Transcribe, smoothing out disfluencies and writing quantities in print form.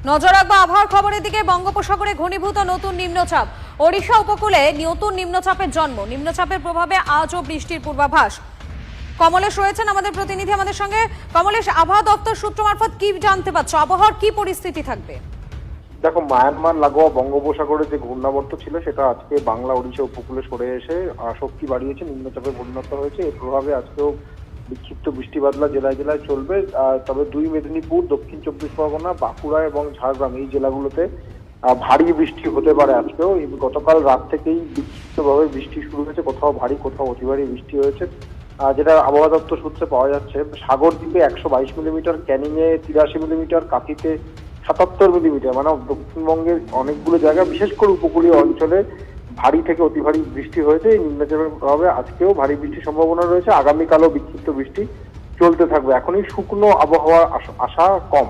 নজর রাখবো আবহাওয়ার খবরের দিকে। বঙ্গোপসাগরে ঘনীভূত নতুন নিম্নচাপ, ওড়িশা উপকূলে নতুন নিম্নচাপের জন্ম। নিম্নচাপের প্রভাবে আজও বৃষ্টির পূর্বাভাস। কমলেশ রয়েছেন আমাদের প্রতিনিধি আমাদের সঙ্গে। কমলেশ, আবহাওয়া দপ্তর সূত্র মারফত কি জানতে পারছো, আবহাওয়ার কি পরিস্থিতি থাকবে? দেখো, মায়ানমার লাগোয়া বঙ্গোপসাগরে যে ঘূর্ণাবর্ত ছিল সেটা আজকে বাংলা ওড়িশা উপকূলে সরে এসে শক্তি বাড়িয়েছে, নিম্নচাপে পরিণত হয়েছে। এর প্রভাবে আজকেও বিক্ষিপ্ত বৃষ্টি বাদলা জেলায় জেলায় চলবে। তবে দুই মেদিনীপুর, দক্ষিণ চব্বিশ পরগনা, বাঁকুড়া এবং ঝাড়গ্রাম এই জেলাগুলোতে ভারী বৃষ্টি হতে পারে আজকেও। গতকাল রাত থেকেই বিক্ষিপ্তভাবে বৃষ্টি শুরু হয়েছে, কোথাও ভারী কোথাও অতি ভারী বৃষ্টি হয়েছে। যেটা আবহাওয়া দপ্তর সূত্রে পাওয়া যাচ্ছে, সাগরদ্বীপে 122 মিলিমিটার, ক্যানিং এ 83 মিলিমিটার, কাঁথিতে 77 মিলিমিটার, মানে দক্ষিণবঙ্গের অনেকগুলো জায়গা বিশেষ করে উপকূলীয় অঞ্চলে ভারী থেকে অতি ভারী বৃষ্টি হয়েছে। এই নিম্নচাপের প্রভাবে আজকেও ভারী বৃষ্টির সম্ভাবনা রয়েছে, আগামীকালও বিক্ষিপ্ত বৃষ্টি চলতে থাকবে। এখনই শুকনো আবহাওয়ার আশা কম।